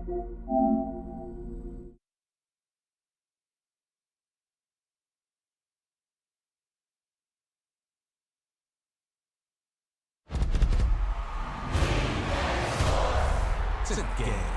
It's a game.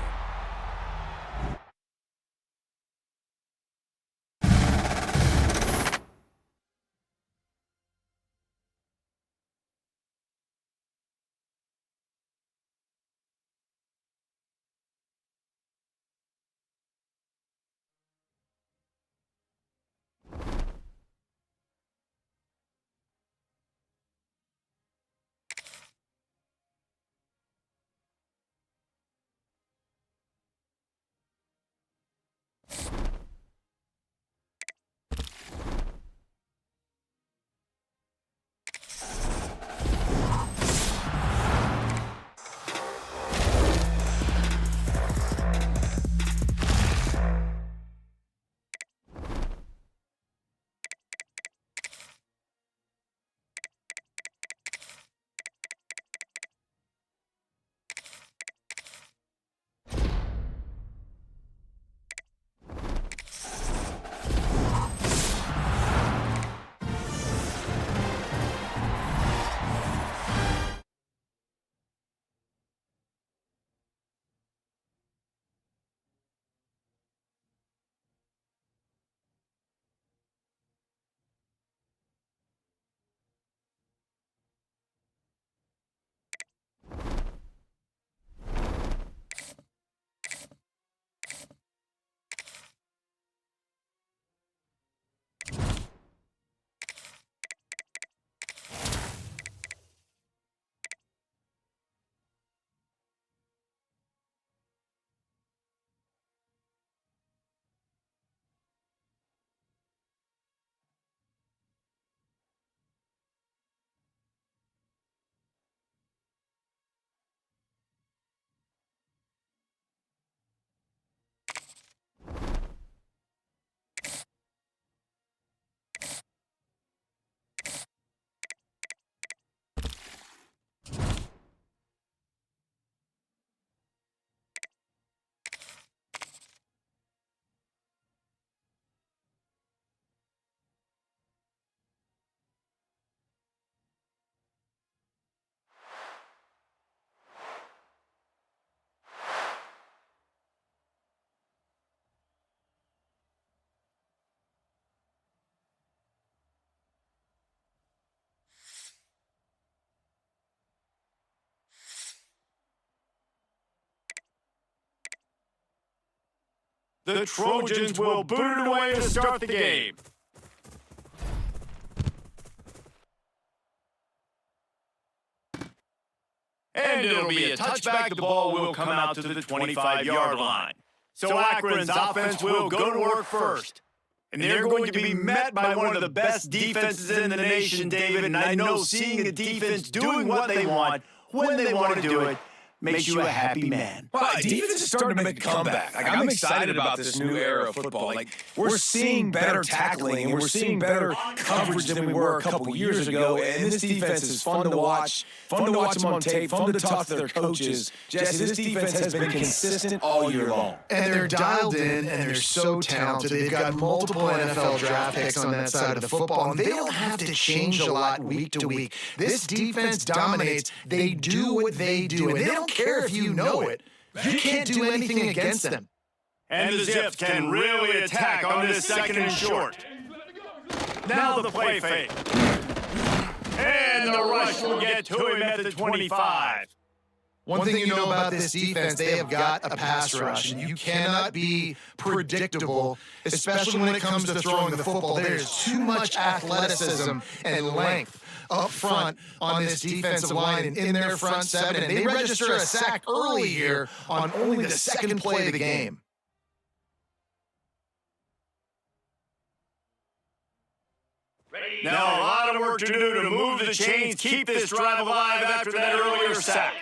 The Trojans will boot it away to start the game. And it'll be a touchback. The ball will come out to the 25-yard line. So Akron's offense will go to work first. And they're going to be met by one of the best defenses in the nation, David. And I know seeing a defense doing what they want, when they want to do it, makes you a happy man. Well, defense is starting to make a comeback. I'm excited about this new era of football. We're seeing better tackling, and we're seeing better coverage than we were a couple years ago. And this defense is fun to watch them on tape, fun to talk to their coaches. Jesse, this defense has been consistent all year long. And they're dialed in, and they're so talented. They've got multiple NFL draft picks on that side of the football, and they don't have to change a lot week to week. This defense dominates. They do what they do, and they don't care if you know it. You can't do anything against them. And the Zips can really attack on this second and short. Now the play fake. And the rush will get to him at the 25. One thing you know about this defense, they have got a pass rush, and you cannot be predictable, especially when it comes to throwing the football. There's too much athleticism and length up front on this defensive line and in their front seven, and they register a sack early here on only the second play of the game. Now a lot of work to do to move the chains, keep this drive alive after that earlier sack.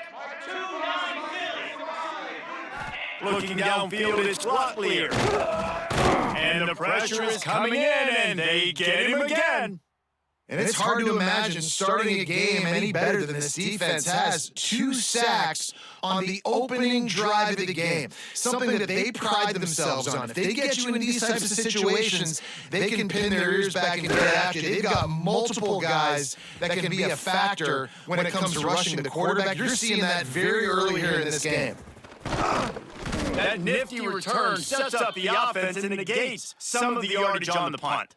Looking downfield, it's Rutlier. And the pressure is coming in, and they get him again. And it's hard to imagine starting a game any better than this defense has. 2 sacks on the opening drive of the game. Something that they pride themselves on. If they get you in these types of situations, they can pin their ears back and get after you. They've got multiple guys that can be a factor when it comes to rushing the quarterback. You're seeing that very early here in this game. That nifty return sets up the offense and negates some of the yardage on the punt.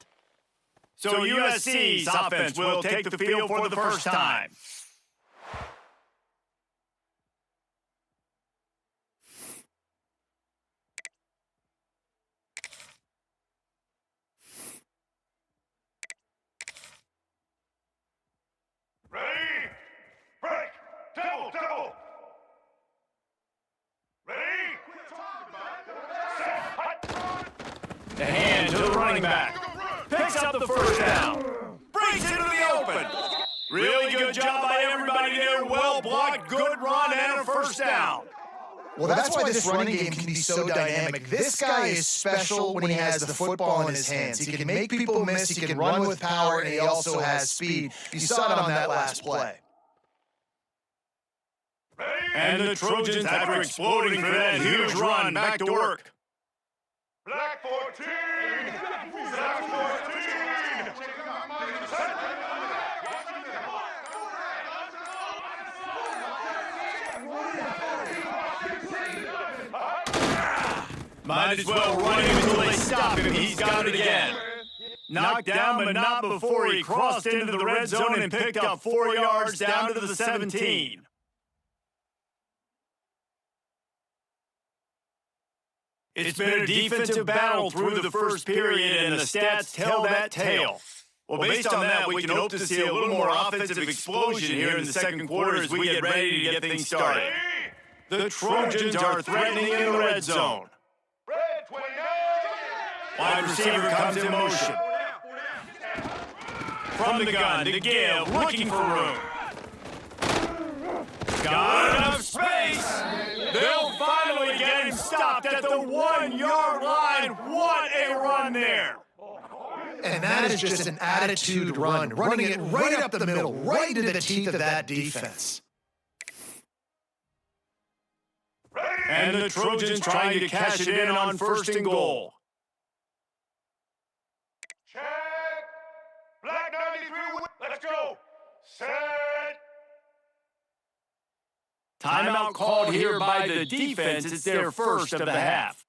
So USC's offense will take the field for the first time. Ready? Break! Double! Ready? Set! Hut! The hand to the running back. Picks up the first down. Brings it into the open. Really good job by everybody there. Well blocked, good run, and a first down. Well, that's why this running game can be so dynamic. This guy is special when he has the football in his hands. He can make people miss, he can run with power, and he also has speed. You saw it on that last play. And the Trojans, after exploding for that huge run, back to work. Black 14! Black 14! Might as well run him until they stop him. He's got it again. Knocked down, but not before he crossed into the red zone and picked up 4 yards down to the 17. It's been a defensive battle through the first period, and the stats tell that tale. Well, based on that, we can hope to see a little more offensive explosion here in the second quarter as we get ready to get things started. The Trojans are threatening in the red zone. Red 29! Wide receiver comes in motion. From the gun to give, looking for room. Got enough space. They'll finally get him stopped at the 1-yard line. What a run there. And that is just an attitude run, running it right up the middle, right into the teeth of that defense. And the Trojans trying to cash it in on 1st and goal. Check! Black 93, let's go! Set! Timeout called here by the defense. It's their first of the half.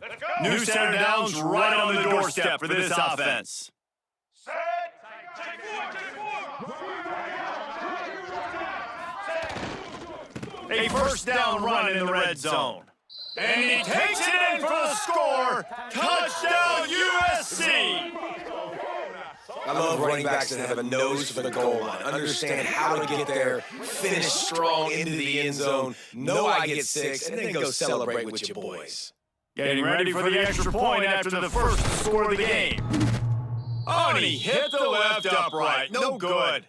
Let's go! New center downs right on the doorstep for this offense. Set! A first down run in the red zone. And he takes it in for the score. Touchdown USC! I love running backs that have a nose for the goal line, understand how to get there, finish strong into the end zone, know I get 6, and then go celebrate with your boys. Getting ready for the extra point after the first score of the game. Oh, and he hit the left upright. No good.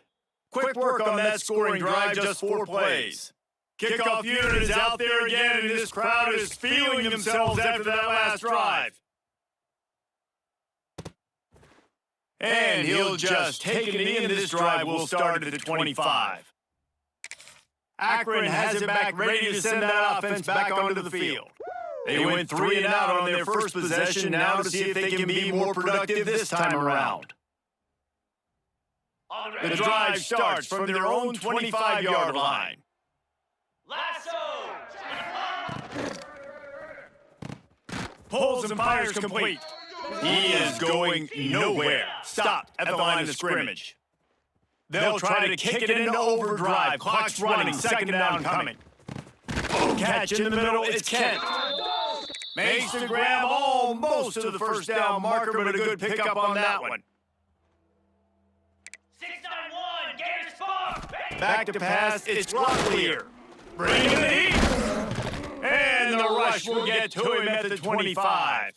Quick work on that scoring drive, just 4 plays. Kickoff unit is out there again, and this crowd is feeling themselves after that last drive. And he'll just take it in. This drive will start at the 25. Akron has it back, ready to send that offense back onto the field. They went 3 and out on their first possession, now to see if they can be more productive this time around. The drive starts from their own 25-yard line. Lasso! Pulls and fires complete. He is going nowhere. Stopped at the line of scrimmage. They'll try to kick it into overdrive. Clock's running. 2nd down coming. Catch in the middle. It's Kent. Makes the grab almost to the first down marker, but a good pickup on that one. 691, get his spot! Back to pass. It's Locklear. Bring in the heat. And the rush will get to him at the 25.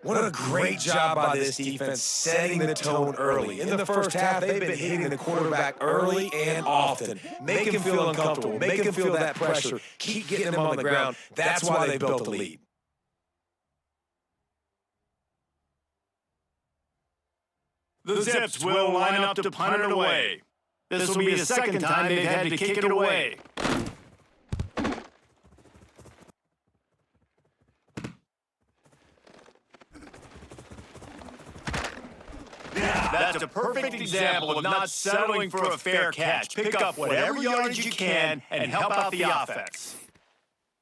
What a great job by this defense setting the tone early. In the first half, they've been hitting the quarterback early and often. Make him feel uncomfortable. Make him feel that pressure. Keep getting him on the ground. That's why they built the lead. The Zips will line up to punt it away. This will be the second time they've had to kick it away. That's a perfect example of not settling for a fair catch. Pick up whatever yardage you can and help out the offense.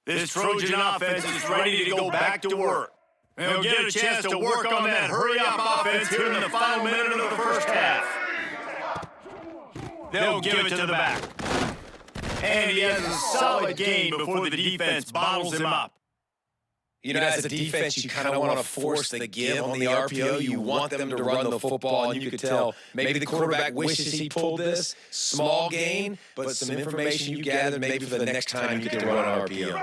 This Trojan offense is ready to go back to work. They'll get a chance to work on that hurry-up offense here in the final minute of the first half. They'll give it to the back. And he has a solid gain before the defense bottles him up. You know, as a defense, you kind of want to force the give on the RPO. You want them to run the football, and you could tell maybe the quarterback wishes he pulled this. Small gain, but some information you gathered maybe for the next time you get to run an RPO.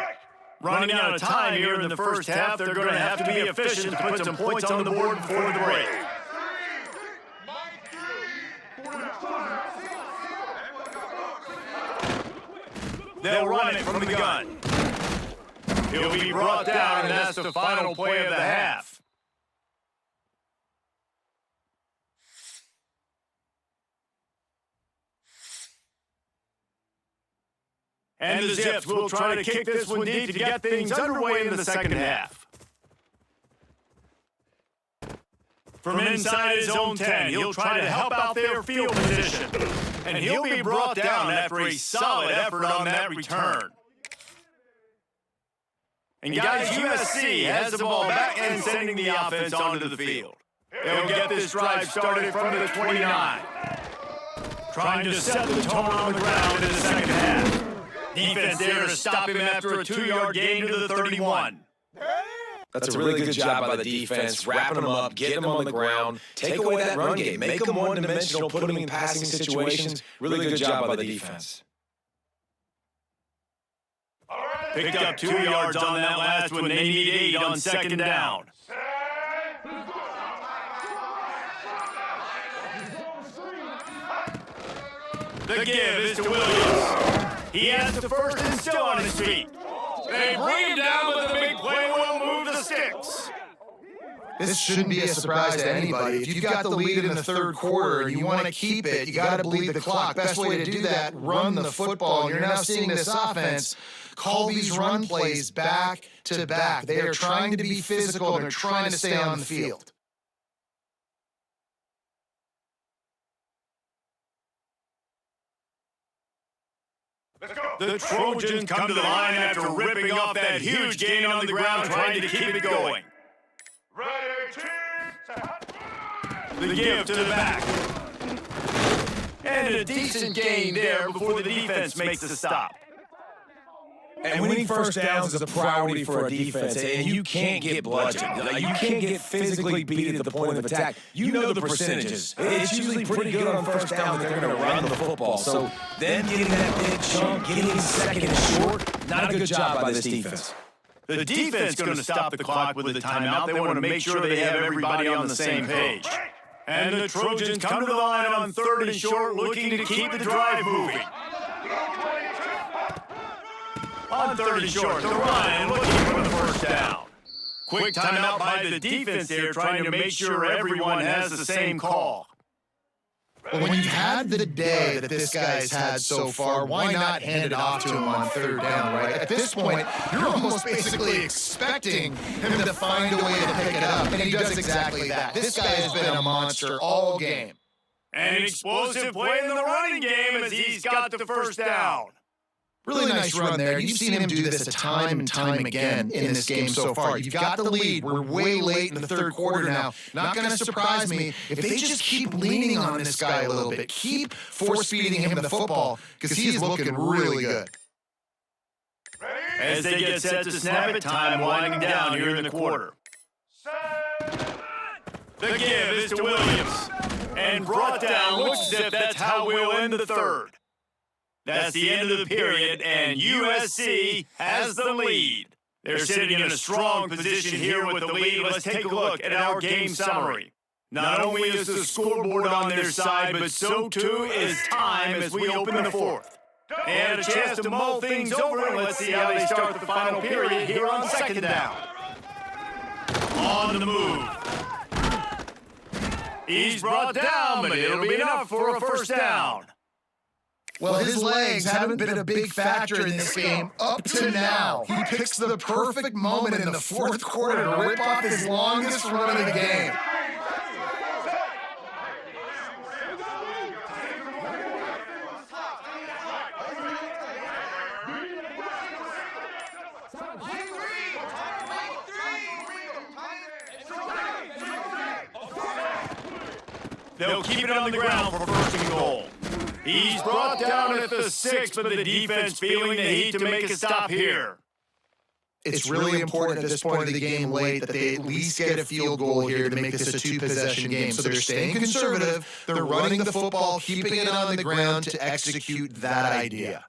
Running out of time here in the first half, they're going to have to be efficient to put some points on the board before the break. They'll run it from the gun. He'll be brought down, and that's the final play of the half. And the Zips will try to kick this one deep to get things underway in the second half. From inside his own 10, he'll try to help out their field position. And he'll be brought down after a solid effort on that return. And guys, USC has the ball back and sending the offense onto the field. They'll get this drive started from the 29. Trying to set the tone on the ground in the second half. Defense there to stop him after a 2-yard gain to the 31. That's a really good job by the defense, wrapping them up, getting them on the ground, take away that run game, make them one-dimensional, put them in passing situations. Really good job by the defense. Picked up 2 yards on that last one. They need 8 on second down. The give is to Williams. He has the first and still on his feet. They bring him down, but the big play will move the sticks. This shouldn't be a surprise to anybody. If you've got the lead in the third quarter and you want to keep it, you got to bleed the clock. Best way to do that, run the football. And you're now seeing this offense call these run plays back to back. They are trying to be physical. They're trying to stay on the field. The Trojans come to the line after ripping off that huge gain on the ground, trying to keep it going. The give to the back. And a decent gain there before the defense makes the stop. And winning first downs is a priority for a defense, and you can't get bludgeoned. Like, you can't get physically beat at the point of attack. You know the percentages. It's usually pretty good on first down that they're going to run the football. So them getting that big chunk, getting second and short, not a good job by this defense. The defense is going to stop the clock with a timeout. They want to make sure they have everybody on the same page. And the Trojans come to the line on third and short, looking to keep the drive moving. On third and short, to Ryan looking for the first down. Quick timeout by the defense there, trying to make sure everyone has the same call. Well, when you've had the day that this guy's had so far, why not hand it off to him on third down, right? At this point, you're almost basically expecting him to find a way to pick it up, and he does exactly that. This guy has been a monster all game. An explosive play in the running game as he's got the first down. Really nice run there. You've seen him do this a time and time again in this game so far. You've got the lead. We're way late in the third quarter now. Not going to surprise me if they just keep leaning on this guy a little bit. Keep force-feeding him the football because he's looking really good. As they get set to snap it, time winding down here in the quarter. The give is to Williams. And brought down. Looks as if that's how we'll end the third. That's the end of the period, and USC has the lead. They're sitting in a strong position here with the lead. Let's take a look at our game summary. Not only is the scoreboard on their side, but so too is time as we open the fourth. They had a chance to mull things over, and let's see how they start the final period here on second down. On the move. He's brought down, but it'll be enough for a first down. Well, his legs haven't been a big factor in this game up to now. He picks the perfect moment in the fourth quarter to rip off his longest run of the game. They'll keep it on the ground for first and goal. He's brought down at the 6, but the defense feeling the heat to make a stop here. It's really important at this point of the game late that they at least get a field goal here to make this a two-possession game. So they're staying conservative. They're running the football, keeping it on the ground to execute that idea.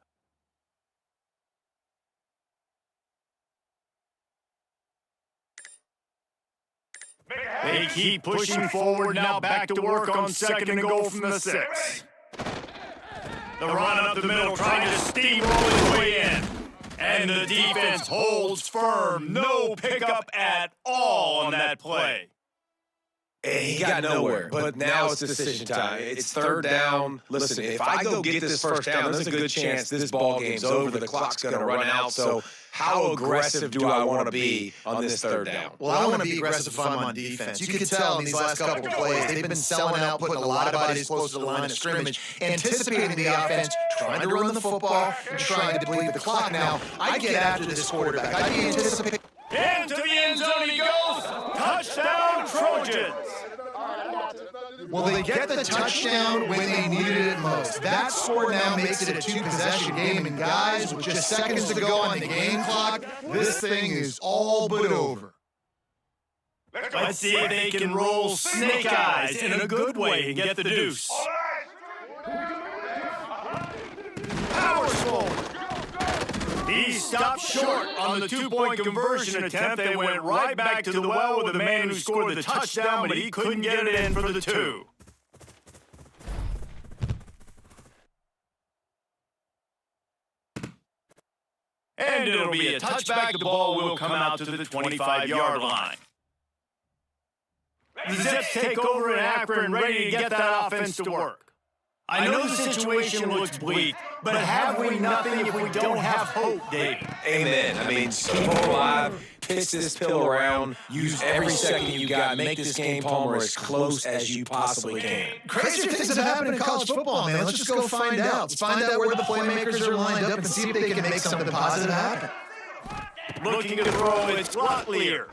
They keep pushing forward now, back to work on second and goal from the 6. The run up the middle, trying to steamroll his way in. And the defense holds firm. No pickup at all on that play. He got nowhere, but now it's decision time. It's third down. Listen, if I go get this first down, there's a good chance this ball game's over. The clock's going to run out. So how aggressive do I want to be on this third down? Well, I want to be aggressive if I'm on defense. You can tell in these last couple of plays, they've been selling out, putting a lot of bodies close to the line of scrimmage, anticipating the offense, trying to run the football, and trying to deplete the clock. Now, I get after this quarterback. I anticipate. Into the end zone he goes. Touchdown, Trojans. Well, they get the touchdown when they needed it most. That score now makes it a two-possession game. And guys, with just seconds to go on the game clock, this thing is all but over. Let's see if they can roll snake eyes in a good way and get the deuce. Power forward. He stopped short on the two-point conversion attempt. They went right back to the well with the man who scored the touchdown, but he couldn't get it in for the 2. And it'll be a touchback. The ball will come out to the 25-yard line. The Zips take over in Akron, ready to get that offense to work. I know the situation looks bleak, but have we nothing if we don't have hope, David? Amen. I mean, keep hope alive, pitch this pill around, use every second you got, make this game, Palmer, as close as you possibly can. Crazier things have happened in college football, man. Let's just go find out. Let's find out where the playmakers are lined up and see if they can make something positive happen. Looking to throw, it's Locklear.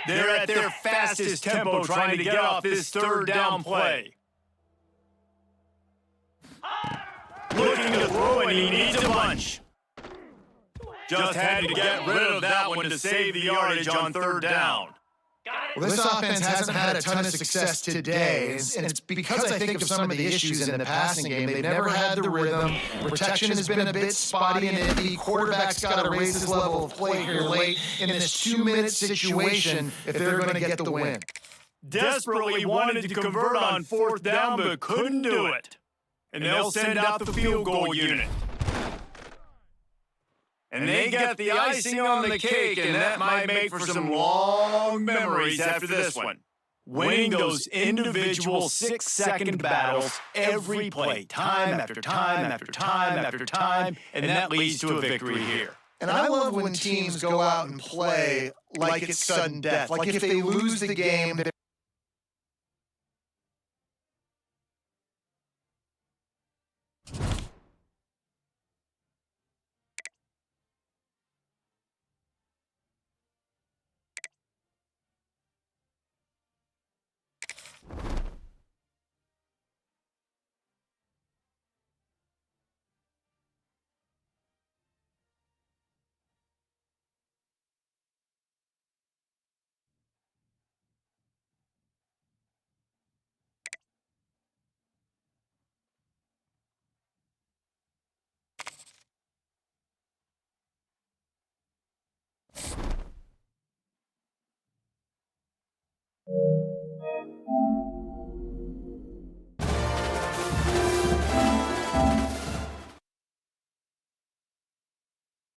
They're at their fastest tempo trying to get off this third down play. Looking to throw, and he needs a bunch. Just had to get rid of that one to save the yardage on third down. Well, this offense hasn't had a ton of success today, and it's because I think of some of the issues in the passing game. They've never had the rhythm. Protection has been a bit spotty and iffy. Quarterback's got to raise his level of play here late in this 2-minute situation if they're going to get the win. Desperately wanted to convert on fourth down, but couldn't do it. And they'll send out the field goal unit. And they got the icing on the cake, and that might make for some long memories after this one. Winning those individual 6-second battles every play, time after time after time after time, and that leads to a victory here. And I love when teams go out and play like it's sudden death. Like if they lose the game,